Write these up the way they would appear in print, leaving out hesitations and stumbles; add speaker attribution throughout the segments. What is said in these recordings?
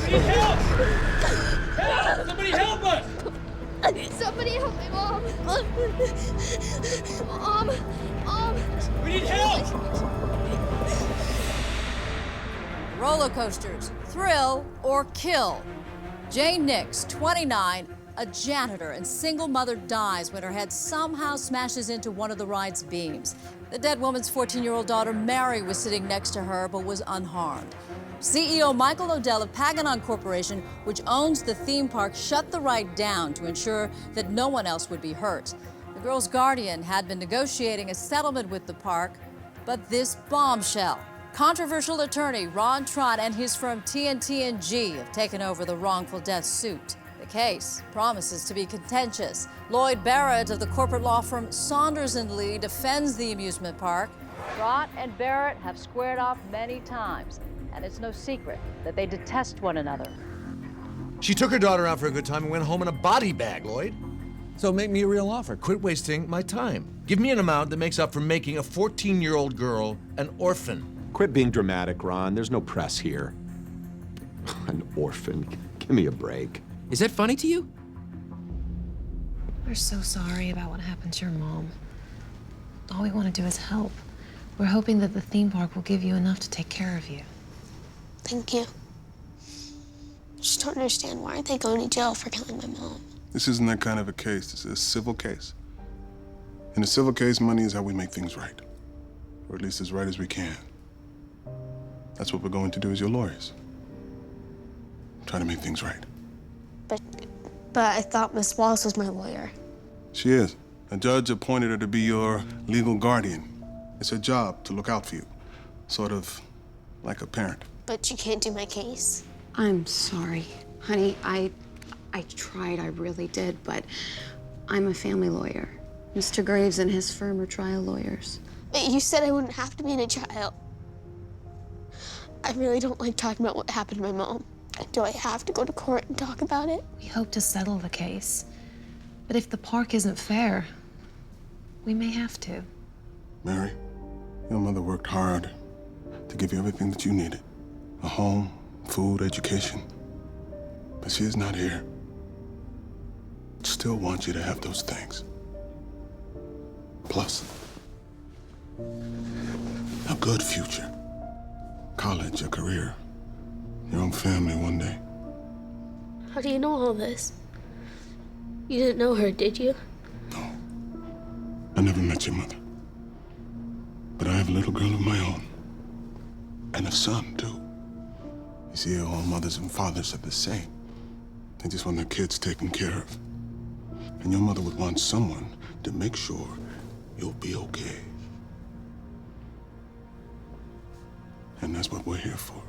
Speaker 1: We need help! Help! Somebody help us!
Speaker 2: Somebody help my mom! Mom!
Speaker 1: We need help!
Speaker 3: Roller coasters, thrill or kill. Jane Nix, 29, a janitor and single mother, dies when her head somehow smashes into one of the ride's beams. The dead woman's 14-year-old daughter, Mary, was sitting next to her but was unharmed. CEO Michael Odell of Paganon Corporation, which owns the theme park, shut the ride down to ensure that no one else would be hurt. The girl's guardian had been negotiating a settlement with the park, but this bombshell. Controversial attorney Ron Trott and his firm TNT&G have taken over the wrongful death suit. The case promises to be contentious. Lloyd Barrett of the corporate law firm Saunders & Lee defends the amusement park. Trott and Barrett have squared off many times, and it's no secret that they detest one another.
Speaker 4: She took her daughter out for a good time and went home in a body bag, Lloyd. So make me a real offer. Quit wasting my time. Give me an amount that makes up for making a 14-year-old girl an orphan.
Speaker 5: Quit being dramatic, Ron. There's no press here. An orphan. Give me a break.
Speaker 6: Is that funny to you?
Speaker 7: We're so sorry about what happened to your mom. All we want to do is help. We're hoping that the theme park will give you enough to take care of you.
Speaker 2: Thank you. I just don't understand. Why aren't they going to jail for killing my mom?
Speaker 8: This isn't that kind of a case. This is a civil case. In a civil case, money is how we make things right. Or at least as right as we can. That's what we're going to do as your lawyers. Try to make things right.
Speaker 2: But I thought Miss Wallace was my lawyer.
Speaker 8: She is. A judge appointed her to be your legal guardian. It's her job to look out for you. Sort of like a parent.
Speaker 2: But you can't do my case.
Speaker 9: I'm sorry. Honey, I tried, I really did, but I'm a family lawyer. Mr. Graves and his firm are trial lawyers.
Speaker 2: But you said I wouldn't have to be in a trial. I really don't like talking about what happened to my mom. Do I have to go to court and talk about it?
Speaker 7: We hope to settle the case. But if the park isn't fair, we may have to.
Speaker 8: Mary, your mother worked hard to give you everything that you needed. A home, food, education. But she is not here. Still want you to have those things. Plus, a good future. College, a career, your own family one day.
Speaker 2: How do you know all this? You didn't know her, did you?
Speaker 8: No. I never met your mother. But I have a little girl of my own. And a son, too. You see, all mothers and fathers are the same. They just want their kids taken care of. And your mother would want someone to make sure you'll be okay. And that's what we're here for.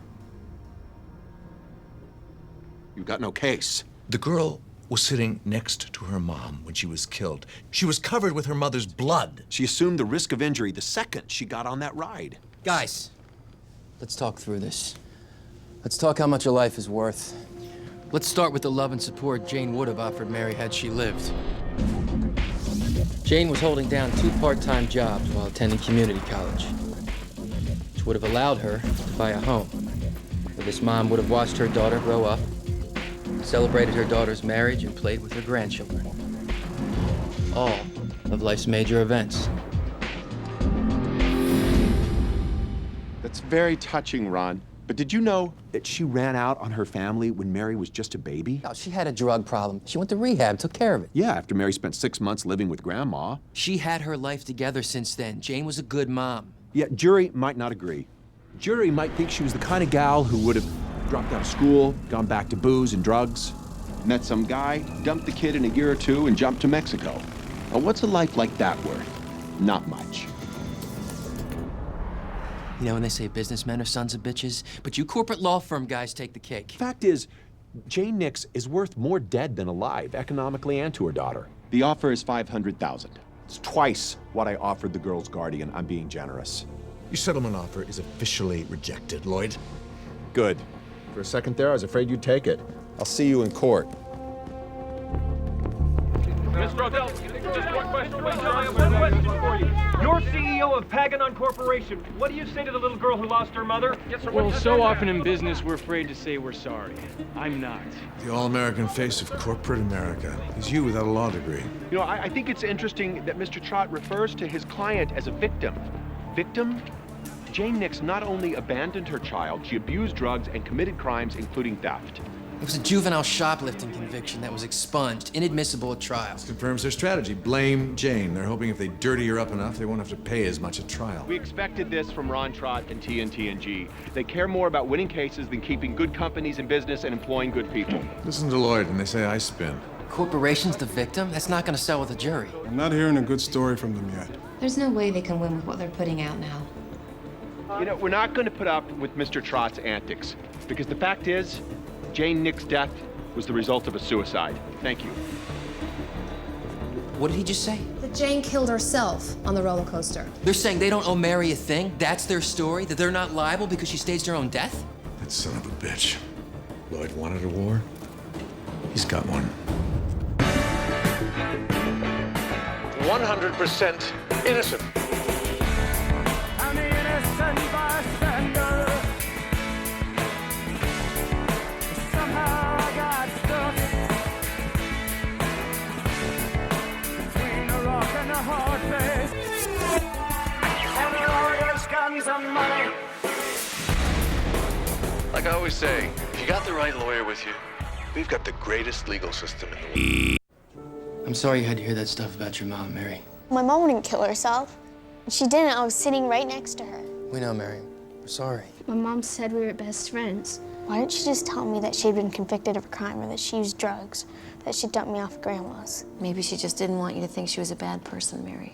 Speaker 5: You've got no case.
Speaker 4: The girl was sitting next to her mom when she was killed. She was covered with her mother's blood.
Speaker 5: She assumed the risk of injury the second she got on that ride.
Speaker 6: Guys, let's talk through this. Let's talk how much a life is worth. Let's start with the love and support Jane would have offered Mary had she lived. Jane was holding down 2 part-time jobs while attending community college, which would have allowed her to buy a home, where this mom would have watched her daughter grow up, celebrated her daughter's marriage, and played with her grandchildren. All of life's major events.
Speaker 5: That's very touching, Ron. But did you know that she ran out on her family when Mary was just a baby?
Speaker 6: No, she had a drug problem. She went to rehab, took care of it.
Speaker 5: Yeah, after Mary spent 6 months living with Grandma.
Speaker 6: She had her life together since then. Jane was a good mom.
Speaker 5: Yeah, jury might not agree. Jury might think she was the kind of gal who would have dropped out of school, gone back to booze and drugs, met some guy, dumped the kid in a year or 2, and jumped to Mexico. Now, what's a life like that worth? Not much.
Speaker 6: You know when they say businessmen are sons of bitches? But you corporate law firm guys take the cake.
Speaker 5: Fact is, Jane Nix is worth more dead than alive, economically and to her daughter. The offer is $500,000. It's twice what I offered the girl's guardian. I'm being generous.
Speaker 4: Your settlement offer is officially rejected, Lloyd.
Speaker 5: Good. For a second there, I was afraid you'd take it. I'll see you in court.
Speaker 10: Mr. Odell, just one question, please. I have one question for you. You're CEO of Paganon Corporation. What do you say to the little girl who lost her mother? Yes, sir.
Speaker 11: Well, so often in business, we're afraid to say we're sorry. I'm not.
Speaker 4: The all-American face of corporate America. He's you without a law degree.
Speaker 5: You know, I think it's interesting that Mr. Trott refers to his client as a victim. Victim? Jane Nix not only abandoned her child, she abused drugs and committed crimes, including theft.
Speaker 6: It was a juvenile shoplifting conviction that was expunged, inadmissible at trial.
Speaker 4: This confirms their strategy. Blame Jane. They're hoping if they dirty her up enough, they won't have to pay as much at trial.
Speaker 5: We expected this from Ron Trott and TNT&G. They care more about winning cases than keeping good companies in business and employing good people.
Speaker 4: Listen to Lloyd and they say I spin.
Speaker 6: Corporation's the victim? That's not gonna sell with a jury.
Speaker 8: I'm not hearing a good story from them yet.
Speaker 7: There's no way they can win with what they're putting out now.
Speaker 5: You know, we're not going to put up with Mr. Trott's antics, because the fact is, Jane Nick's death was the result of a suicide. Thank you.
Speaker 6: What did he just say?
Speaker 7: That Jane killed herself on the roller coaster.
Speaker 6: They're saying they don't owe Mary a thing? That's their story? That they're not liable because she staged her own death?
Speaker 4: That son of a bitch. Lloyd wanted a war. He's got one. 100% innocent.
Speaker 1: I'm the innocent bystander. Somehow I got stuck between a rock and a hard place. And the lawyers got some money.
Speaker 4: Like I always say, if you got the right lawyer with you, we've got the greatest legal system in the world.
Speaker 6: I'm sorry you had to hear that stuff about your mom, Mary.
Speaker 2: My mom wouldn't kill herself. If she didn't, I was sitting right next to her.
Speaker 6: We know, Mary. We're sorry.
Speaker 2: My mom said we were best friends. Why didn't she just tell me that she'd been convicted of a crime or that she used drugs, that she dumped me off at Grandma's?
Speaker 7: Maybe she just didn't want you to think she was a bad person, Mary.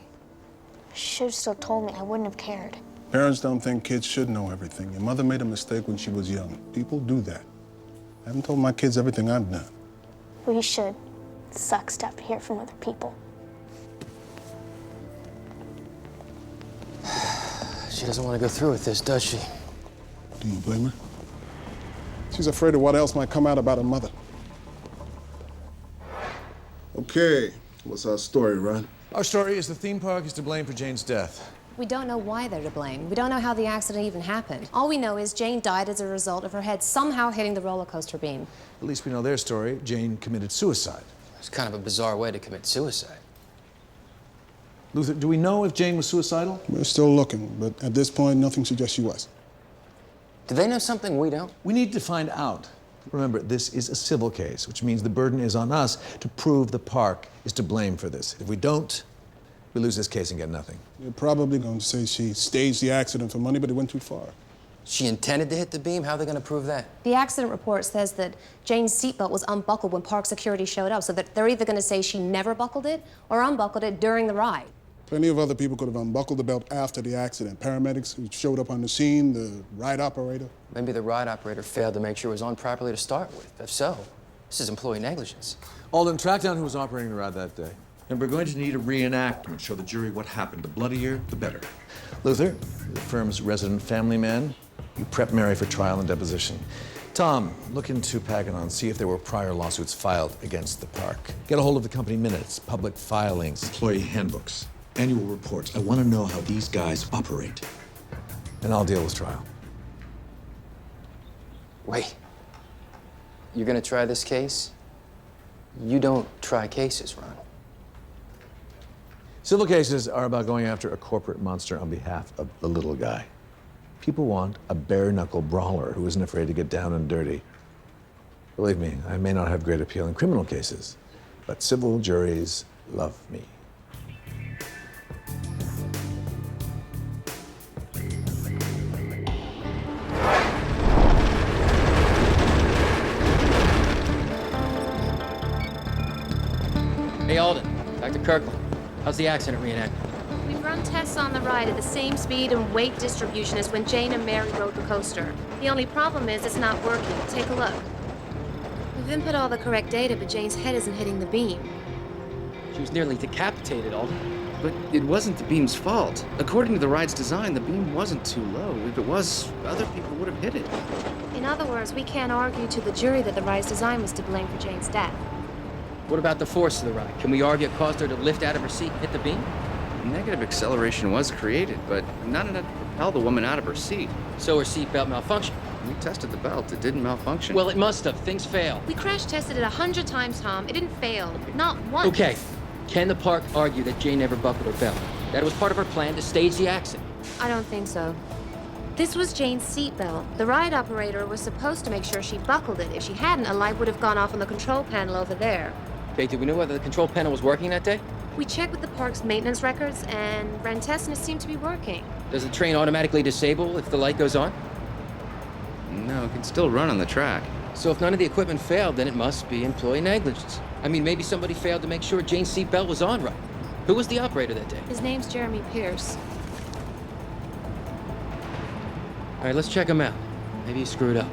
Speaker 2: She should have still told me. I wouldn't have cared.
Speaker 8: Parents don't think kids should know everything. Your mother made a mistake when she was young. People do that. I haven't told my kids everything I've done.
Speaker 2: Well, you should. It sucks to have to hear from other people.
Speaker 6: She doesn't want to go through with this, does she?
Speaker 8: Do you blame her? She's afraid of what else might come out about her mother. Okay, what's our story, Ron?
Speaker 4: Our story is the theme park is to blame for Jane's death.
Speaker 7: We don't know why they're to blame. We don't know how the accident even happened. All we know is Jane died as a result of her head somehow hitting the roller coaster beam.
Speaker 4: At least we know their story. Jane committed suicide.
Speaker 6: It's kind of a bizarre way to commit suicide.
Speaker 4: Luther, do we know if Jane was suicidal?
Speaker 8: We're still looking, but at this point, nothing suggests she was.
Speaker 6: Do they know something we don't?
Speaker 4: We need to find out. Remember, this is a civil case, which means the burden is on us to prove the park is to blame for this. If we don't, we lose this case and get nothing.
Speaker 8: You're probably going to say she staged the accident for money, but it went too far.
Speaker 6: She intended to hit the beam? How are they going to prove that?
Speaker 7: The accident report says that Jane's seatbelt was unbuckled when park security showed up, so that they're either going to say she never buckled it or unbuckled it during the ride.
Speaker 8: Plenty of other people could have unbuckled the belt after the accident. Paramedics who showed up on the scene, the ride operator.
Speaker 6: Maybe the ride operator failed to make sure it was on properly to start with. If so, this is employee negligence.
Speaker 4: Alden, track down who was operating the ride that day. And we're going to need a reenactment. Show the jury what happened. The bloodier, the better. Luther, the firm's resident family man, you prep Mary for trial and deposition. Tom, look into Paganon, see if there were prior lawsuits filed against the park. Get a hold of the company minutes, public filings, employee handbooks, annual reports. I want to know how these guys operate. And I'll deal with trial.
Speaker 6: Wait. You're going to try this case? You don't try cases, Ron.
Speaker 4: Civil cases are about going after a corporate monster on behalf of the little guy. People want a bare-knuckle brawler who isn't afraid to get down and dirty. Believe me, I may not have great appeal in criminal cases, but civil juries love me.
Speaker 6: Hey, Alden. Dr. Kirkland. How's the accident reenactment?
Speaker 12: We've run tests on the ride at the same speed and weight distribution as when Jane and Mary rode the coaster. The only problem is it's not working. Take a look. We've input all the correct data, but Jane's head isn't hitting the beam.
Speaker 6: She was nearly decapitated, Alden.
Speaker 13: But it wasn't the beam's fault. According to the ride's design, the beam wasn't too low. If it was, other people would have hit it.
Speaker 12: In other words, we can't argue to the jury that the ride's design was to blame for Jane's death.
Speaker 6: What about the force of the ride? Can we argue it caused her to lift out of her seat and hit the beam?
Speaker 13: Negative acceleration was created, but not enough to propel the woman out of her seat.
Speaker 6: So her seatbelt malfunctioned.
Speaker 13: We tested the belt. It didn't malfunction.
Speaker 6: Well, it must have. Things fail.
Speaker 12: We crash tested it 100 times, Tom. It didn't fail. Not once.
Speaker 6: Okay. Can the park argue that Jane never buckled her belt? That it was part of her plan to stage the accident?
Speaker 12: I don't think so. This was Jane's seatbelt. The ride operator was supposed to make sure she buckled it. If she hadn't, a light would have gone off on the control panel over there.
Speaker 6: Okay, do we know whether the control panel was working that day?
Speaker 12: We checked with the park's maintenance records, and ran tests, and it seemed to be working.
Speaker 6: Does the train automatically disable if the light goes on?
Speaker 13: No, it can still run on the track.
Speaker 6: So if none of the equipment failed, then it must be employee negligence. I mean, maybe somebody failed to make sure Jane's seatbelt was on right. Who was the operator that day?
Speaker 12: His name's Jeremy Pierce.
Speaker 6: All right, let's check him out. Maybe he screwed up.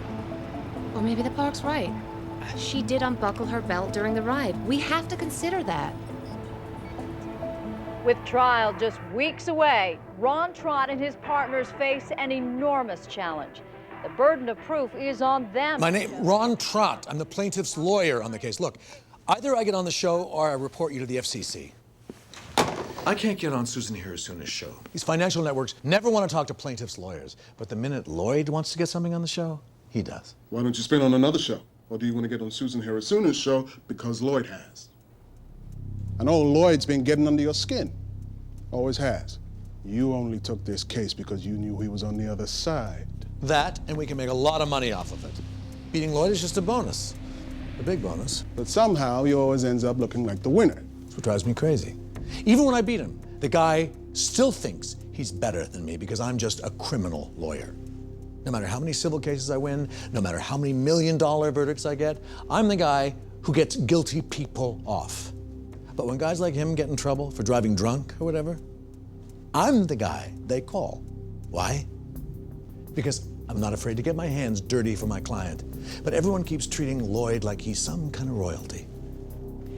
Speaker 12: Or maybe the park's right. She did unbuckle her belt during the ride. We have to consider that.
Speaker 3: With trial just weeks away, Ron Trott and his partners face an enormous challenge. The burden of proof is on them.
Speaker 4: My name, Ron Trott. I'm the plaintiff's lawyer on the case. Look, either I get on the show or I report you to the FCC. I can't get on Susan Hirazuna's show. These financial networks never want to talk to plaintiffs' lawyers. But the minute Lloyd wants to get something on the show, he does.
Speaker 8: Why don't you spin on another show? Or do you want to get on Susan Hirazuna's show because Lloyd has? I know Lloyd's been getting under your skin. Always has. You only took this case because you knew he was on the other side.
Speaker 4: That, and we can make a lot of money off of it. Beating Lloyd is just a bonus. A big bonus.
Speaker 8: But somehow he always ends up looking like the winner.
Speaker 4: That's what drives me crazy. Even when I beat him, the guy still thinks he's better than me because I'm just a criminal lawyer. No matter how many civil cases I win, no matter how many million-dollar verdicts I get, I'm the guy who gets guilty people off. But when guys like him get in trouble for driving drunk or whatever, I'm the guy they call. Why? Because I'm not afraid to get my hands dirty for my client. But everyone keeps treating Lloyd like he's some kind of royalty.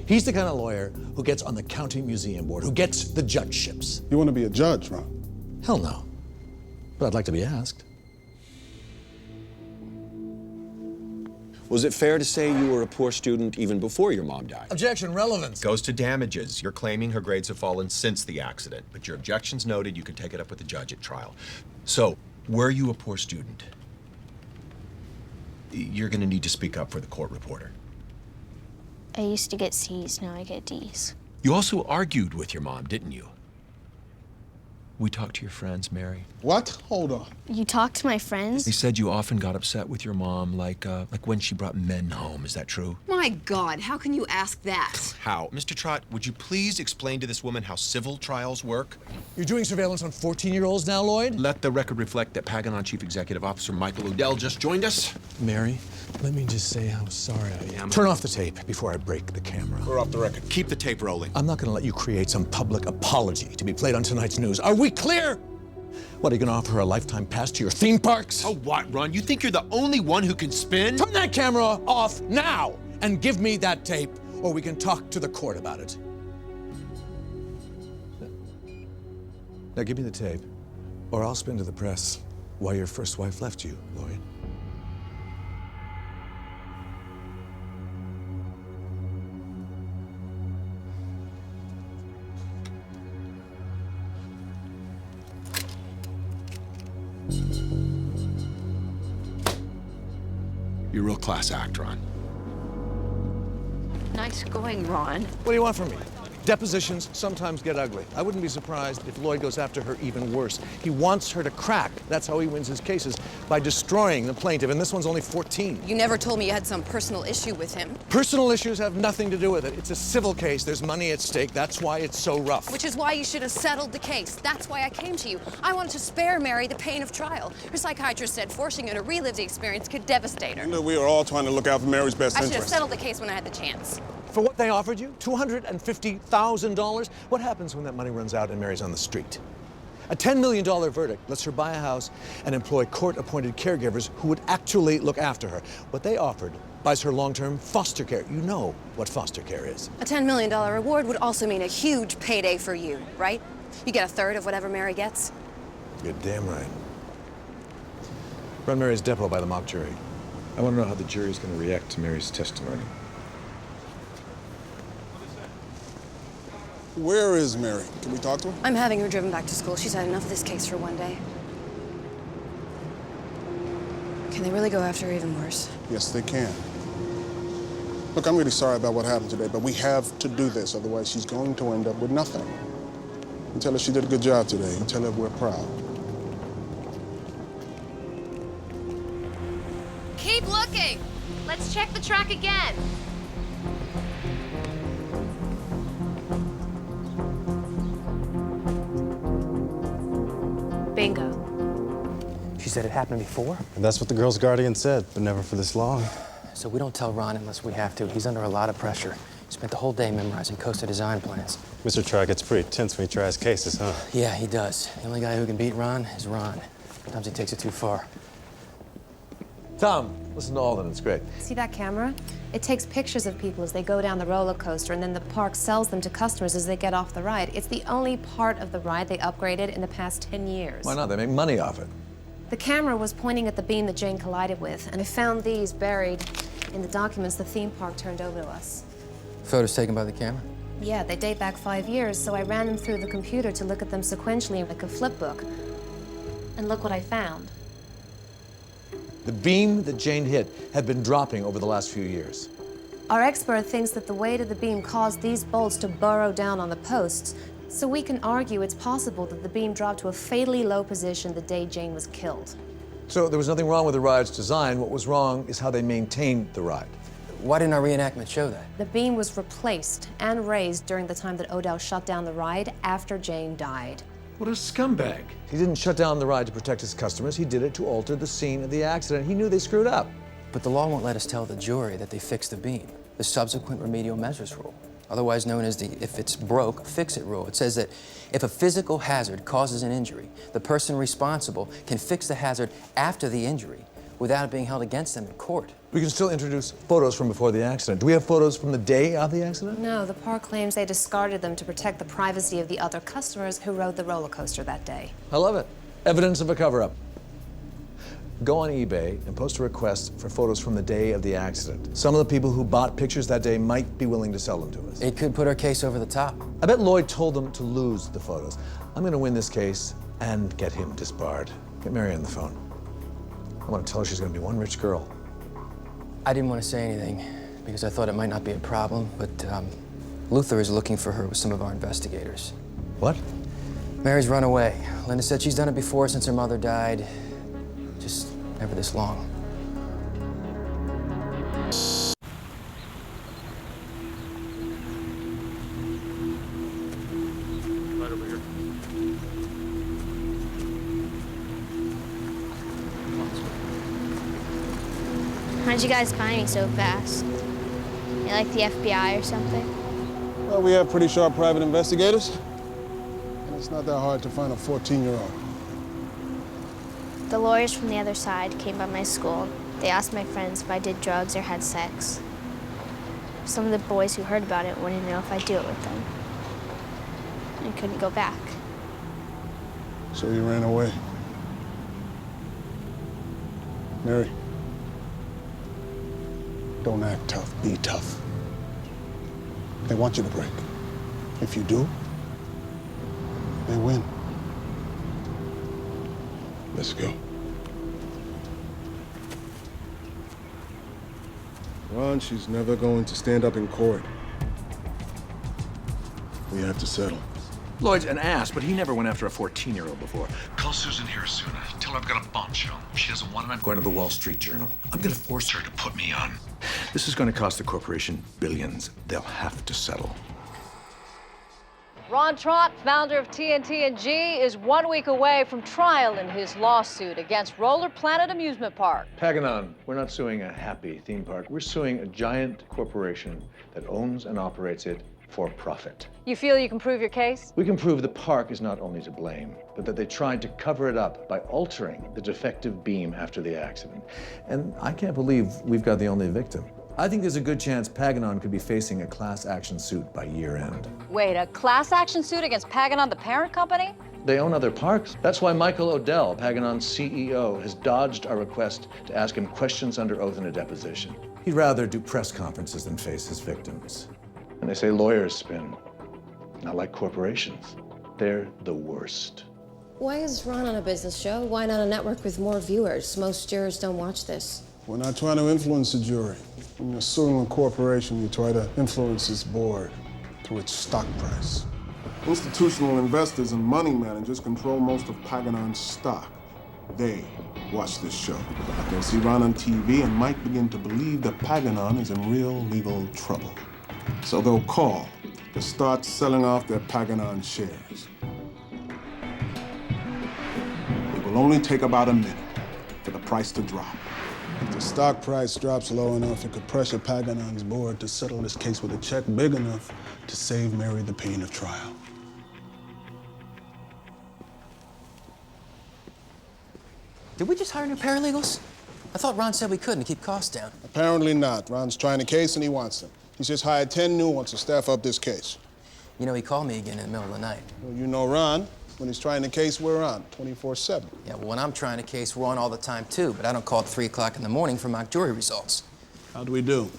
Speaker 4: He's the kind of lawyer who gets on the county museum board, who gets the judgeships.
Speaker 8: You want to be a judge, Ron?
Speaker 4: Hell no. But I'd like to be asked.
Speaker 14: Was it fair to say you were a poor student even before your mom died?
Speaker 4: Objection, relevance.
Speaker 15: Goes to damages. You're claiming her grades have fallen since the accident, but your objection's noted. You can take it up with the judge at trial. So, were you a poor student? You're gonna need to speak up for the court reporter.
Speaker 2: I used to get C's, now I get D's.
Speaker 15: You also argued with your mom, didn't you? We talked to your friends, Mary.
Speaker 8: What? Hold on.
Speaker 2: You talk to my friends?
Speaker 15: They said you often got upset with your mom, like when she brought men home. Is that true?
Speaker 9: My God, how can you ask that?
Speaker 15: How? Mr. Trott, would you please explain to this woman how civil trials work?
Speaker 4: You're doing surveillance on 14-year-olds now, Lloyd?
Speaker 15: Let the record reflect that Paganon Chief Executive Officer Michael Odell just joined us.
Speaker 4: Mary, let me just say how sorry I am. Turn off the tape before I break the camera.
Speaker 8: We're off the record.
Speaker 15: Keep the tape rolling.
Speaker 4: I'm not going to let you create some public apology to be played on tonight's news. Are we clear? What, are you going to offer her a lifetime pass to your theme parks?
Speaker 15: Oh, what, Ron? You think you're the only one who can spin?
Speaker 4: Turn that camera off now and give me that tape, or we can talk to the court about it. Now give me the tape, or I'll spin to the press why your first wife left you, Lloyd.
Speaker 15: You're a real class act, Ron.
Speaker 9: Nice going, Ron.
Speaker 4: What do you want from me? Depositions sometimes get ugly. I wouldn't be surprised if Lloyd goes after her even worse. He wants her to crack. That's how he wins his cases, by destroying the plaintiff, and this one's only 14.
Speaker 9: You never told me you had some personal issue with him.
Speaker 4: Personal issues have nothing to do with it. It's a civil case. There's money at stake. That's why it's so rough.
Speaker 9: Which is why you should have settled the case. That's why I came to you. I wanted to spare Mary the pain of trial. Her psychiatrist said forcing her to relive the experience could devastate her.
Speaker 8: We were all trying to look out for Mary's best
Speaker 9: I should have
Speaker 8: interest.
Speaker 9: settled the case when I had the chance.
Speaker 4: For what they offered you? $250,000? What happens when that money runs out and Mary's on the street? A $10 million verdict lets her buy a house and employ court-appointed caregivers who would actually look after her. What they offered buys her long-term foster care. You know what foster care is.
Speaker 9: A $10 million reward would also mean a huge payday for you, right? You get a third of whatever Mary gets.
Speaker 4: You're damn right. Run Mary's depot by the mock jury. I want to know how the jury's going to react to Mary's testimony.
Speaker 8: Where is Mary? Can we talk to her?
Speaker 16: I'm having her driven back to school. She's had enough of this case for one day. Can they really go after her even worse?
Speaker 8: Yes, they can. Look, I'm really sorry about what happened today, but we have to do this, otherwise she's going to end up with nothing. And tell her she did a good job today, and tell her we're proud.
Speaker 12: Keep looking. Let's check the track again. Bingo.
Speaker 6: She said it happened before?
Speaker 17: And that's what the girl's guardian said, but never for this long.
Speaker 6: So we don't tell Ron unless we have to. He's under a lot of pressure. He spent the whole day memorizing coaster design plans.
Speaker 17: Mr. Trott gets pretty tense when he tries cases, huh?
Speaker 6: Yeah, he does. The only guy who can beat Ron is Ron. Sometimes he takes it too far.
Speaker 4: Tom, listen to Alden. It's great.
Speaker 12: See that camera? It takes pictures of people as they go down the roller coaster, and then the park sells them to customers as they get off the ride. It's the only part of the ride they upgraded in the past 10 years.
Speaker 4: Why not? They make money off it.
Speaker 12: The camera was pointing at the beam that Jane collided with, and I found these buried in the documents the theme park turned over to us.
Speaker 6: Photos taken by the camera?
Speaker 12: Yeah, they date back 5 years, so I ran them through the computer to look at them sequentially like a flip book. And look what I found.
Speaker 4: The beam that Jane hit had been dropping over the last few years.
Speaker 12: Our expert thinks that the weight of the beam caused these bolts to burrow down on the posts, so we can argue it's possible that the beam dropped to a fatally low position the day Jane was killed.
Speaker 4: So there was nothing wrong with the ride's design. What was wrong is how they maintained the ride.
Speaker 6: Why didn't our reenactment show that?
Speaker 12: The beam was replaced and raised during the time that Odell shut down the ride after Jane died.
Speaker 4: What a scumbag. He didn't shut down the ride to protect his customers. He did it to alter the scene of the accident. He knew they screwed up.
Speaker 6: But the law won't let us tell the jury that they fixed the beam. The subsequent remedial measures rule, otherwise known as the if it's broke, fix it rule. It says that if a physical hazard causes an injury, the person responsible can fix the hazard after the injury without it being held against them in court.
Speaker 4: We can still introduce photos from before the accident. Do we have photos from the day of the accident?
Speaker 12: No, the park claims they discarded them to protect the privacy of the other customers who rode the roller coaster that day.
Speaker 4: I love it. Evidence of a cover-up. Go on eBay and post a request for photos from the day of the accident. Some of the people who bought pictures that day might be willing to sell them to us.
Speaker 6: It could put our case over the top.
Speaker 4: I bet Lloyd told them to lose the photos. I'm going to win this case and get him disbarred. Get Mary on the phone. I want to tell her she's going to be one rich girl.
Speaker 6: I didn't want to say anything because I thought it might not be a problem, but Luther is looking for her with some of our investigators.
Speaker 4: What?
Speaker 6: Mary's run away. Linda said she's done it before since her mother died. Just never this long.
Speaker 11: Right over here.
Speaker 2: How'd you guys find me so fast? You like the FBI or something?
Speaker 8: Well, we have pretty sharp private investigators. And it's not that hard to find a 14-year-old.
Speaker 2: The lawyers from the other side came by my school. They asked my friends if I did drugs or had sex. Some of the boys who heard about it wanted to know if I'd do it with them. I couldn't go back.
Speaker 8: So you ran away. Mary, don't act tough, be tough. They want you to break. If you do, they win. Let's go. Ron, she's never going to stand up in court. We have to settle.
Speaker 4: Lloyd's an ass, but he never went after a 14-year-old before. Call Susan here soon. Tell her I've got a bombshell. If she doesn't want it, I'm going to the Wall Street Journal. I'm going to force her to put me on. This is going to cost the corporation billions. They'll have to settle.
Speaker 3: Ron Trott, founder of TNT&G, is 1 week away from trial in his lawsuit against Roller Planet Amusement Park.
Speaker 4: Paganon, we're not suing a happy theme park. We're suing a giant corporation that owns and operates it for profit.
Speaker 3: You feel you can prove your case?
Speaker 4: We can prove the park is not only to blame, but that they tried to cover it up by altering the defective beam after the accident. And I can't believe we've got the only victim. I think there's a good chance Paganon could be facing a class action suit by year end.
Speaker 3: Wait, a class action suit against Paganon, the parent company?
Speaker 4: They own other parks. That's why Michael Odell, Paganon's CEO, has dodged our request to ask him questions under oath in a deposition. He'd rather do press conferences than face his victims. And they say lawyers spin. Not like corporations. They're the worst.
Speaker 18: Why is Ron on a business show? Why not a network with more viewers? Most jurors don't watch this.
Speaker 8: We're not trying to influence the jury. When you're suing a corporation, you try to influence its board through its stock price. Institutional investors and money managers control most of Paganon's stock. They watch this show. They'll see Ron on TV and might begin to believe that Paganon is in real legal trouble. So they'll call to start selling off their Paganon shares. It will only take about a minute for the price to drop. If the stock price drops low enough, it could pressure Paganon's board to settle this case with a check big enough to save Mary the pain of trial.
Speaker 6: Did we just hire new paralegals? I thought Ron said we couldn't to keep costs down.
Speaker 8: Apparently not. Ron's trying the case and he wants them. He's just hired 10 new ones to staff up this case.
Speaker 6: You know, he called me again in the middle of the night.
Speaker 8: Well, you know Ron. When he's trying the case, we're on 24/7.
Speaker 6: Yeah, well, when I'm trying a case, we're on all the time, too. But I don't call at 3 o'clock in the morning for mock jury results.
Speaker 8: How do we do?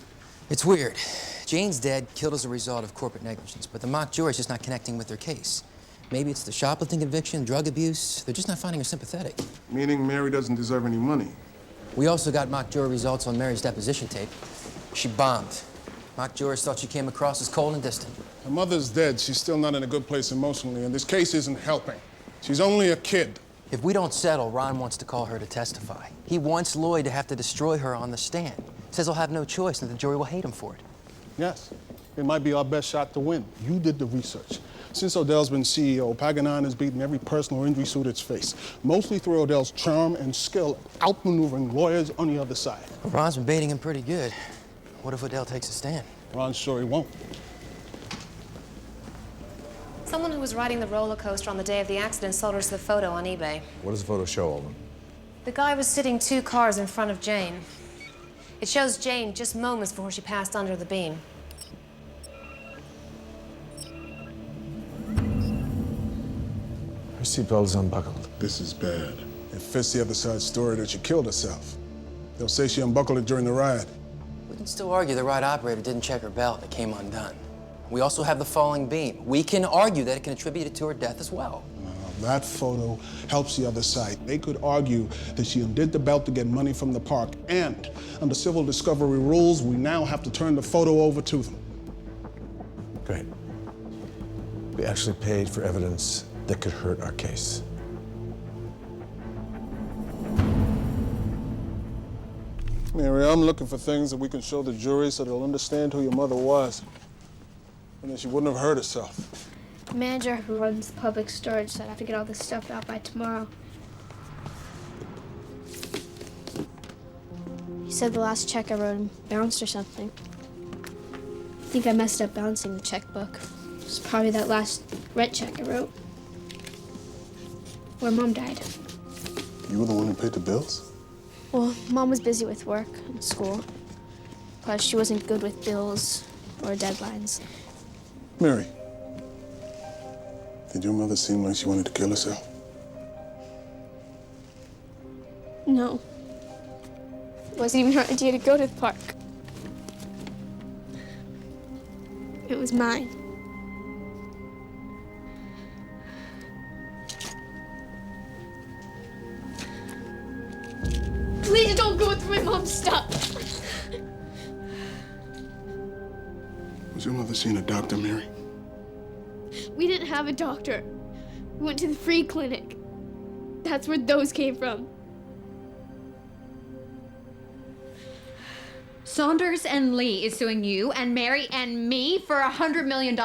Speaker 6: It's weird. Jane's dead, killed as a result of corporate negligence, but the mock jury's just not connecting with their case. Maybe it's the shoplifting conviction, drug abuse. They're just not finding her sympathetic.
Speaker 8: Meaning Mary doesn't deserve any money.
Speaker 6: We also got mock jury results on Mary's deposition tape. She bombed. Mock jurors thought she came across as cold and distant.
Speaker 8: Her mother's dead. She's still not in a good place emotionally, and this case isn't helping. She's only a kid.
Speaker 6: If we don't settle, Ron wants to call her to testify. He wants Lloyd to have to destroy her on the stand. Says he'll have no choice and the jury will hate him for it.
Speaker 8: Yes, it might be our best shot to win. You did the research. Since Odell's been CEO, Paganon has beaten every personal injury suit it's faced, mostly through Odell's charm and skill, outmaneuvering lawyers on the other side.
Speaker 6: Ron's been baiting him pretty good. What if Odell takes a stand?
Speaker 8: Ron's sure he won't.
Speaker 12: Someone who was riding the roller coaster on the day of the accident sold us the photo on eBay.
Speaker 4: What does the photo show, Alden?
Speaker 12: The guy was sitting 2 cars in front of Jane. It shows Jane just moments before she passed under the beam.
Speaker 4: Her seatbelt is unbuckled.
Speaker 8: This is bad. It fits the other side's story that she killed herself. They'll say she unbuckled it during the ride.
Speaker 6: We can still argue the ride operator didn't check her belt and it came undone. We also have the falling beam. We can argue that it can attribute it to her death as well.
Speaker 8: That photo helps the other side. They could argue that she undid the belt to get money from the park, and under civil discovery rules, we now have to turn the photo over to them.
Speaker 4: Great. We actually paid for evidence that could hurt our case.
Speaker 8: Mary, I'm looking for things that we can show the jury so they'll understand who your mother was, and that she wouldn't have hurt herself.
Speaker 2: The manager who runs the public storage said I have to get all this stuff out by tomorrow. He said the last check I wrote him bounced or something. I think I messed up bouncing the checkbook. It was probably that last rent check I wrote, where Mom died.
Speaker 8: You were the one who paid the bills?
Speaker 2: Well, Mom was busy with work and school. Plus, she wasn't good with bills or deadlines.
Speaker 8: Mary, did your mother seem like she wanted to kill herself?
Speaker 2: No. It wasn't even her idea to go to the park. It was mine. Please don't go through my mom's stuff.
Speaker 8: Was your mother seeing a doctor, Mary?
Speaker 2: We didn't have a doctor. We went to the free clinic. That's where those came from.
Speaker 19: Saunders and Lee is suing you and Mary and me for $100 million?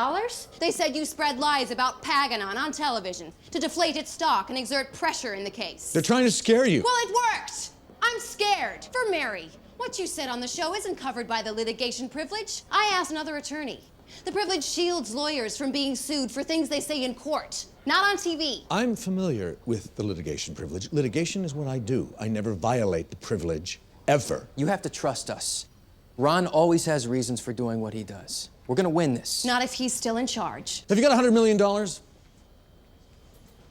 Speaker 18: They said you spread lies about Paganon on television to deflate its stock and exert pressure in the case.
Speaker 4: They're trying to scare you.
Speaker 18: Well, it worked. I'm scared for Mary. What you said on the show isn't covered by the litigation privilege. I asked another attorney. The privilege shields lawyers from being sued for things they say in court, not on TV.
Speaker 4: I'm familiar with the litigation privilege. Litigation is what I do. I never violate the privilege, ever.
Speaker 6: You have to trust us. Ron always has reasons for doing what he does. We're gonna win this.
Speaker 18: Not if he's still in charge.
Speaker 4: Have you got $100 million?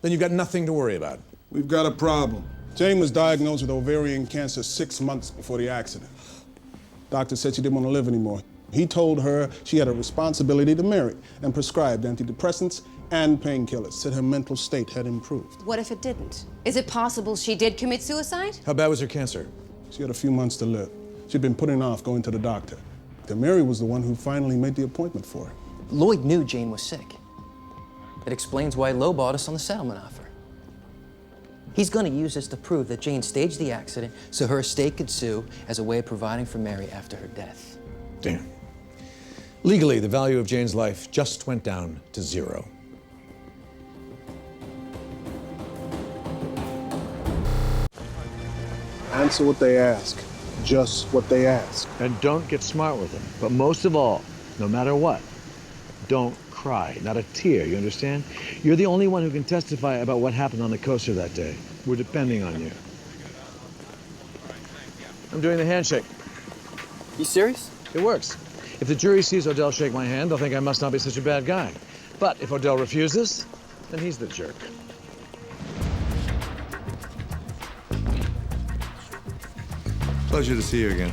Speaker 4: Then you've got nothing to worry about.
Speaker 8: We've got a problem. Jane was diagnosed with ovarian cancer 6 months before the accident. Doctor said she didn't want to live anymore. He told her she had a responsibility to marry and prescribed antidepressants and painkillers, said her mental state had improved.
Speaker 18: What if it didn't? Is it possible she did commit suicide?
Speaker 4: How bad was her cancer?
Speaker 8: She had a few months to live. She'd been putting off going to the doctor. Then Mary was the one who finally made the appointment for her.
Speaker 6: Lloyd knew Jane was sick. It explains why lowballed us on the settlement offer. He's gonna use this to prove that Jane staged the accident so her estate could sue as a way of providing for Mary after her death.
Speaker 4: Damn. Legally, the value of Jane's life just went down to 0.
Speaker 8: Answer what they ask. Just what they ask.
Speaker 4: And don't get smart with them. But most of all, no matter what, don't cry. Not a tear, you understand? You're the only one who can testify about what happened on the coaster that day. We're depending on you. I'm doing the handshake.
Speaker 6: You serious?
Speaker 4: It works. If the jury sees Odell shake my hand, they'll think I must not be such a bad guy. But if Odell refuses, then he's the jerk. Pleasure to see you again.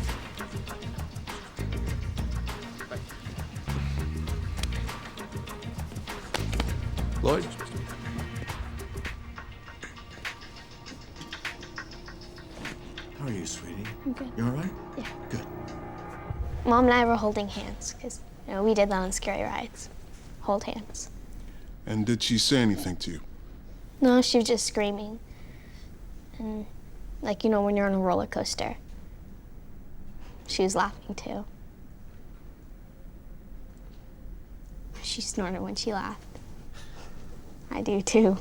Speaker 4: Lloyd? How are you, sweetie?
Speaker 2: I'm good.
Speaker 4: You all right?
Speaker 2: Yeah.
Speaker 4: Good.
Speaker 2: Mom and I were holding hands, because, we did that on scary rides. Hold hands.
Speaker 8: And did she say anything to you?
Speaker 2: No, she was just screaming. And, when you're on a roller coaster. She was laughing, too. She snorted when she laughed. I do, too.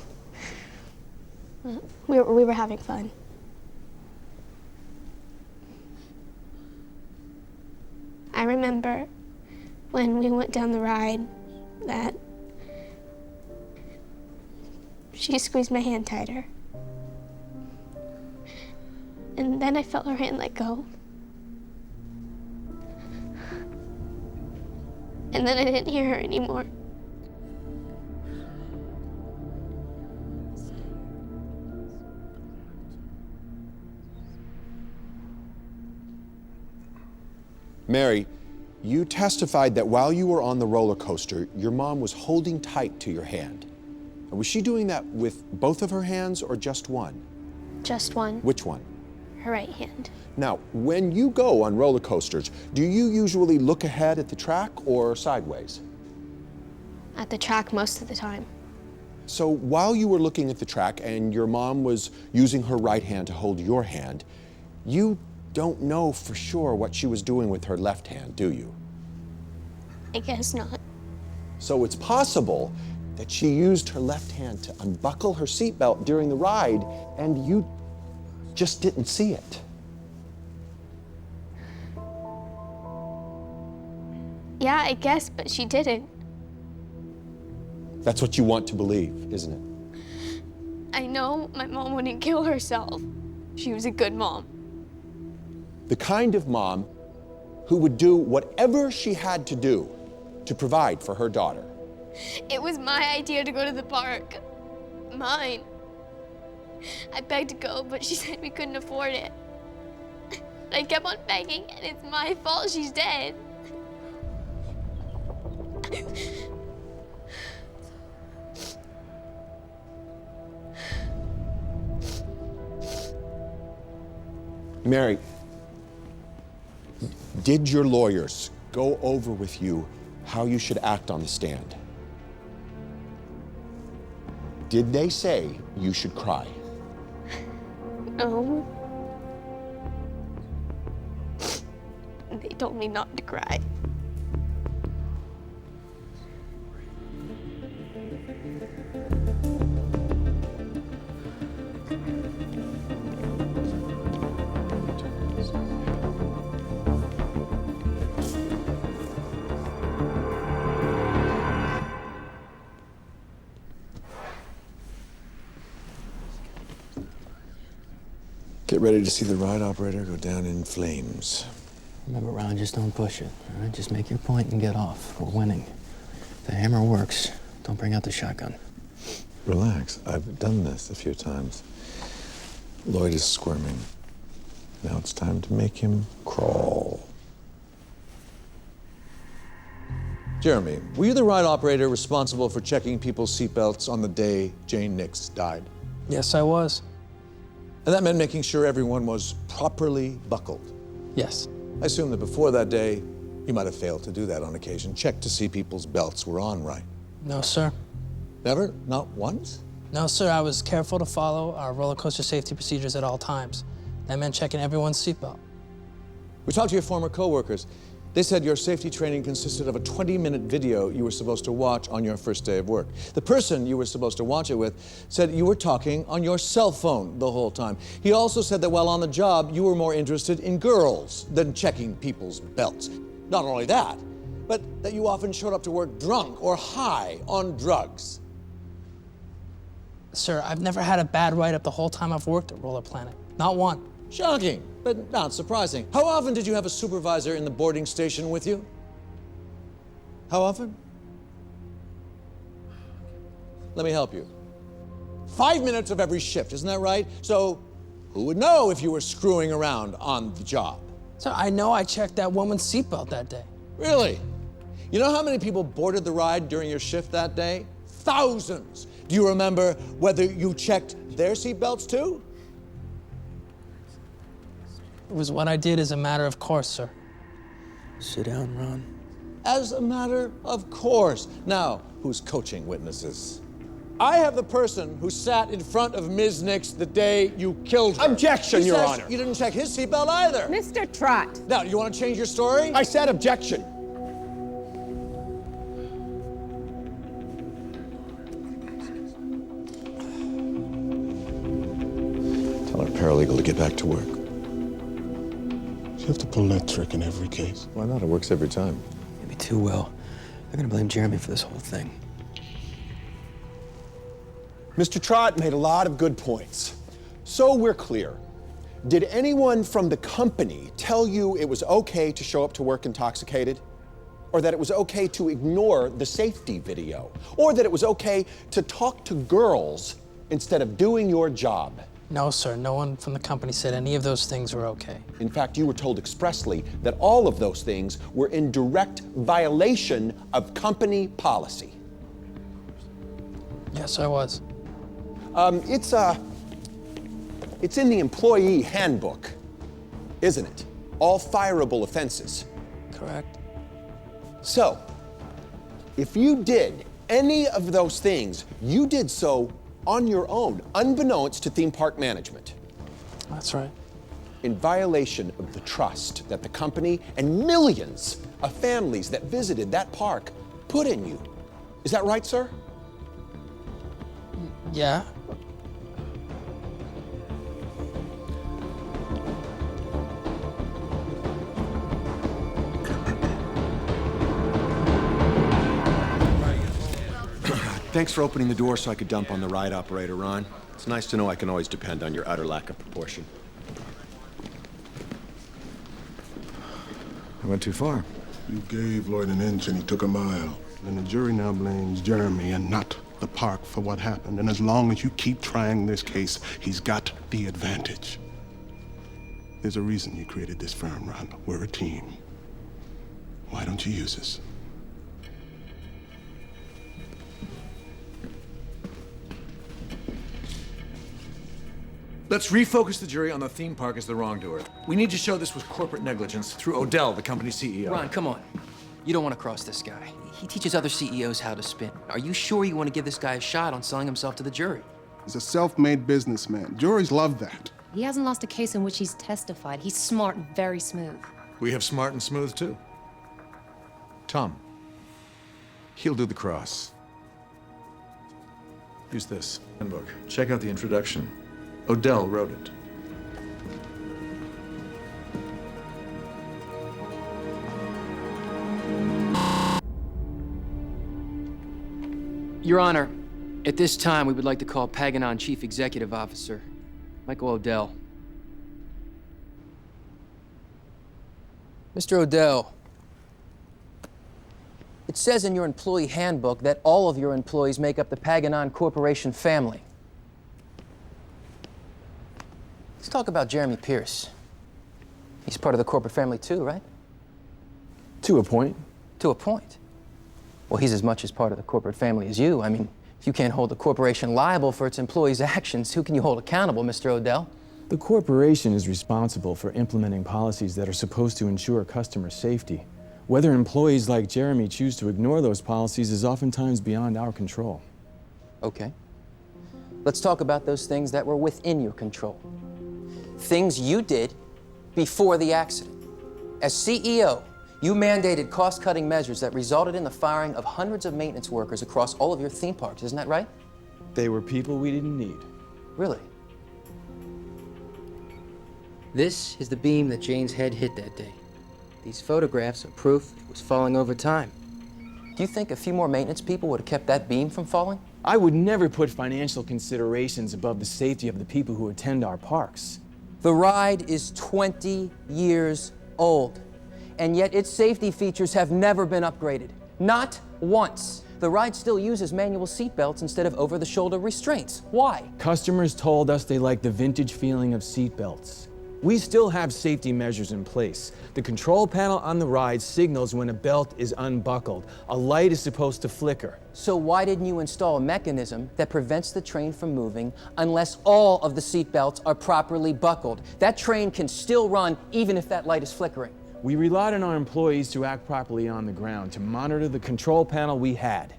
Speaker 2: We were having fun. I remember when we went down the ride that she squeezed my hand tighter. And then I felt her hand let go. And then I didn't hear her anymore.
Speaker 14: Mary, you testified that while you were on the roller coaster, your mom was holding tight to your hand. Was she doing that with both of her hands or just one?
Speaker 2: Just one.
Speaker 14: Which one?
Speaker 2: Her right hand.
Speaker 14: Now, when you go on roller coasters, do you usually look ahead at the track or sideways?
Speaker 2: At the track most of the time.
Speaker 14: So while you were looking at the track and your mom was using her right hand to hold your hand, you don't know for sure what she was doing with her left hand, do you?
Speaker 2: I guess not.
Speaker 14: So it's possible that she used her left hand to unbuckle her seatbelt during the ride and you just didn't see it.
Speaker 2: Yeah, I guess, but she didn't.
Speaker 14: That's what you want to believe, isn't it?
Speaker 2: I know my mom wouldn't kill herself. She was a good mom.
Speaker 14: The kind of mom who would do whatever she had to do to provide for her daughter.
Speaker 2: It was my idea to go to the park. Mine. I begged to go, but she said we couldn't afford it. I kept on begging, and it's my fault she's dead.
Speaker 14: Mary, did your lawyers go over with you how you should act on the stand? Did they say you should cry?
Speaker 2: No. They told me not to cry.
Speaker 4: Get ready to see the ride operator go down in flames.
Speaker 6: Remember, Ron, just don't push it. All right? Just make your point and get off. We're winning. If the hammer works, don't bring out the shotgun.
Speaker 4: Relax. I've done this a few times. Lloyd is squirming. Now it's time to make him crawl. Jeremy, were you the ride operator responsible for checking people's seatbelts on the day Jane Nix died?
Speaker 20: Yes, I was.
Speaker 4: And that meant making sure everyone was properly buckled?
Speaker 20: Yes.
Speaker 4: I assume that before that day, you might have failed to do that on occasion. Check to see people's belts were on right.
Speaker 20: No, sir.
Speaker 4: Never? Not once?
Speaker 20: No, sir. I was careful to follow our roller coaster safety procedures at all times. That meant checking everyone's seatbelt.
Speaker 4: We talked to your former coworkers. They said your safety training consisted of a 20-minute video you were supposed to watch on your first day of work. The person you were supposed to watch it with said you were talking on your cell phone the whole time. He also said that while on the job, you were more interested in girls than checking people's belts. Not only that, but that you often showed up to work drunk or high on drugs.
Speaker 20: Sir, I've never had a bad write-up the whole time I've worked at Roller Planet. Not one.
Speaker 4: Shocking, but not surprising. How often did you have a supervisor in the boarding station with you? How often? Let me help you. 5 minutes of every shift, isn't that right? So who would know if you were screwing around on the job?
Speaker 20: Sir, I know I checked that woman's seatbelt that day.
Speaker 4: Really? You know how many people boarded the ride during your shift that day? Thousands. Do you remember whether you checked their seatbelts too?
Speaker 20: It was what I did as a matter of course, sir.
Speaker 6: Sit down, Ron.
Speaker 4: As a matter of course. Now, who's coaching witnesses? I have the person who sat in front of Ms. Nix the day you killed her.
Speaker 5: Objection, Your Honor.
Speaker 4: You didn't check his seatbelt either.
Speaker 21: Mr. Trott.
Speaker 4: Now, you want to change your story?
Speaker 5: I said objection.
Speaker 4: Tell our paralegal to get back to work.
Speaker 8: You have to pull that trick in every case.
Speaker 4: Why not? It works every time.
Speaker 6: Maybe too well. They're gonna blame Jeremy for this whole thing.
Speaker 14: Mr. Trott made a lot of good points. So we're clear. Did anyone from the company tell you it was okay to show up to work intoxicated? Or that it was okay to ignore the safety video? Or that it was okay to talk to girls instead of doing your job?
Speaker 20: No, sir. No one from the company said any of those things were okay.
Speaker 14: In fact, you were told expressly that all of those things were in direct violation of company policy.
Speaker 20: Yes, I was.
Speaker 14: It's in the employee handbook, isn't it? All fireable offenses.
Speaker 20: Correct.
Speaker 14: So, if you did any of those things, you did so on your own, unbeknownst to theme park management.
Speaker 20: That's right.
Speaker 14: In violation of the trust that the company and millions of families that visited that park put in you. Is that right, sir?
Speaker 20: Yeah.
Speaker 15: Thanks for opening the door so I could dump on the ride operator, Ron. It's nice to know I can always depend on your utter lack of proportion.
Speaker 4: I went too far.
Speaker 8: You gave Lloyd an inch and he took a mile. And the jury now blames Jeremy and not the park for what happened. And as long as you keep trying this case, he's got the advantage. There's a reason you created this firm, Ron. We're a team. Why don't you use us?
Speaker 4: Let's refocus the jury on the theme park as the wrongdoer. We need to show this was corporate negligence through Odell, the company's CEO.
Speaker 6: Ron, come on. You don't want to cross this guy. He teaches other CEOs how to spin. Are you sure you want to give this guy a shot on selling himself to the jury?
Speaker 8: He's a self-made businessman. Juries love that.
Speaker 12: He hasn't lost a case in which he's testified. He's smart and very smooth.
Speaker 4: We have smart and smooth, too. Tom. He'll do the cross. Use this handbook. Check out the introduction. Odell wrote it.
Speaker 6: Your Honor, at this time, we would like to call Paganon Chief Executive Officer, Michael Odell. Mr. Odell, it says in your employee handbook that all of your employees make up the Paganon Corporation family. Let's talk about Jeremy Pierce. He's part of the corporate family too, right?
Speaker 13: To a point.
Speaker 6: To a point. Well, he's as much as part of the corporate family as you. I mean, if you can't hold the corporation liable for its employees' actions, who can you hold accountable, Mr. Odell?
Speaker 21: The corporation is responsible for implementing policies that are supposed to ensure customer safety. Whether employees like Jeremy choose to ignore those policies is oftentimes beyond our control.
Speaker 6: Okay. Let's talk about those things that were within your control. Things you did before the accident. As CEO, you mandated cost-cutting measures that resulted in the firing of hundreds of maintenance workers across all of your theme parks, isn't that right?
Speaker 21: They were people we didn't need.
Speaker 6: Really? This is the beam that Jane's head hit that day. These photographs are proof it was falling over time. Do you think a few more maintenance people would have kept that beam from falling?
Speaker 21: I would never put financial considerations above the safety of the people who attend our parks.
Speaker 6: The ride is 20 years old, and yet its safety features have never been upgraded. Not once. The ride still uses manual seatbelts instead of over-the-shoulder restraints. Why?
Speaker 21: Customers told us they liked the vintage feeling of seatbelts. We still have safety measures in place. The control panel on the ride signals when a belt is unbuckled. A light is supposed to flicker.
Speaker 6: So why didn't you install a mechanism that prevents the train from moving unless all of the seatbelts are properly buckled? That train can still run even if that light is flickering.
Speaker 21: We relied on our employees to act properly on the ground, to monitor the control panel we had.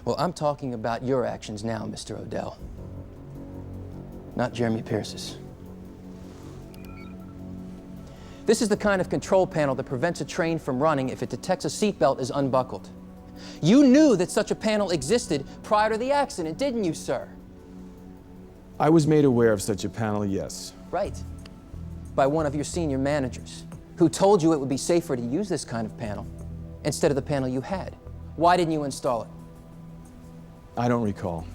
Speaker 6: Well, I'm talking about your actions now, Mr. Odell. Not Jeremy Pierce's. This is the kind of control panel that prevents a train from running if it detects a seatbelt is unbuckled. You knew that such a panel existed prior to the accident, didn't you, sir?
Speaker 21: I was made aware of such a panel, yes.
Speaker 6: Right. By one of your senior managers, who told you it would be safer to use this kind of panel instead of the panel you had. Why didn't you install it?
Speaker 21: I don't recall.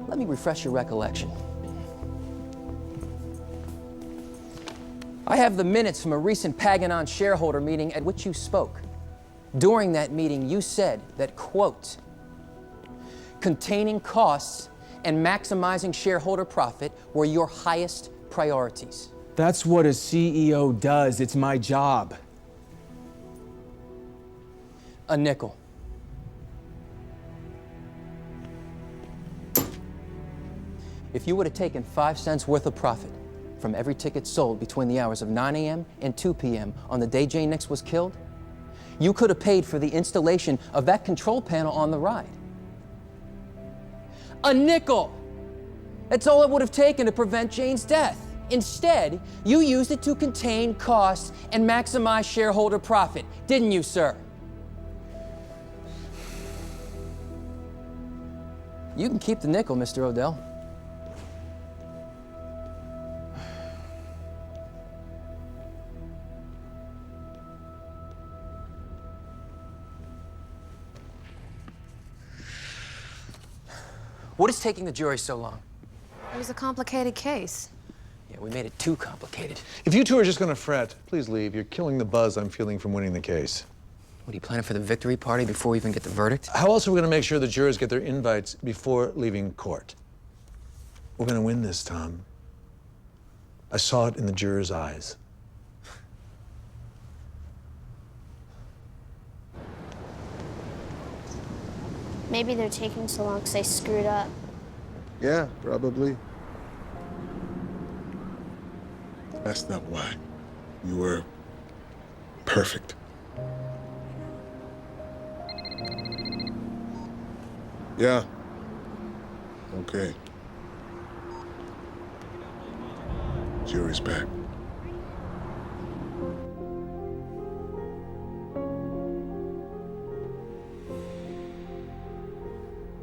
Speaker 6: Let me refresh your recollection. I have the minutes from a recent Paganon shareholder meeting at which you spoke. During that meeting, you said that, quote, containing costs and maximizing shareholder profit were your highest priorities.
Speaker 21: That's what a CEO does. It's my job.
Speaker 6: A nickel. If you would have taken 5 cents worth of profit from every ticket sold between the hours of 9 a.m. and 2 p.m. on the day Jane Nix was killed, you could have paid for the installation of that control panel on the ride. A nickel! That's all it would have taken to prevent Jane's death. Instead, you used it to contain costs and maximize shareholder profit, didn't you, sir? You can keep the nickel, Mr. Odell. What is taking the jury so long?
Speaker 12: It was a complicated case.
Speaker 6: Yeah, we made it too complicated.
Speaker 4: If you two are just going to fret, please leave. You're killing the buzz I'm feeling from winning the case.
Speaker 6: What, are you planning for the victory party before we even get the verdict?
Speaker 4: How else are we going to make sure the jurors get their invites before leaving court? We're going to win this, Tom. I saw it in the jurors' eyes.
Speaker 2: Maybe they're taking so long because they screwed up.
Speaker 8: Yeah, probably. That's not why. You were perfect. Yeah. Okay. Jury's back.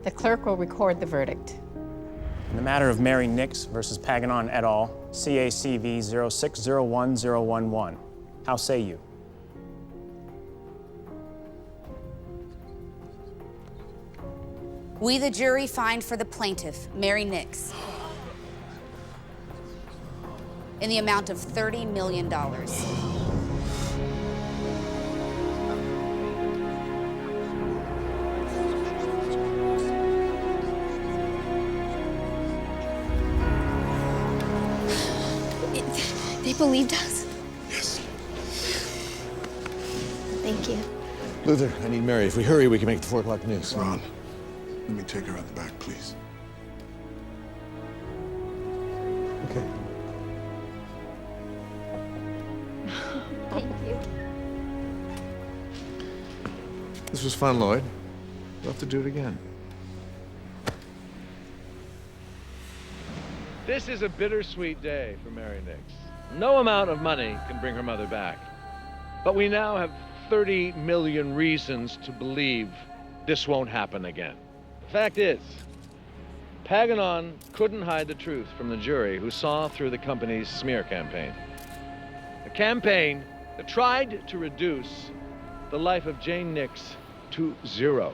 Speaker 22: The clerk will record the verdict.
Speaker 23: In the matter of Mary Nix versus Paganon et al., CACV 0601011. How say you?
Speaker 24: We, the jury, find for the plaintiff, Mary Nix, in the amount of $30 million.
Speaker 2: They believed us?
Speaker 8: Yes.
Speaker 2: Thank you.
Speaker 4: Luther, I need Mary. If we hurry, we can make the 4 o'clock news.
Speaker 8: Ron, let me take her out the back, please.
Speaker 4: Okay.
Speaker 19: Thank you.
Speaker 4: This was fun, Lloyd. We'll have to do it again.
Speaker 11: This is a bittersweet day for Mary Nix. No amount of money can bring her mother back. But we now have 30 million reasons to believe this won't happen again. The fact is, Paganon couldn't hide the truth from the jury who saw through the company's smear campaign. A campaign that tried to reduce the life of Jane Nix to 0.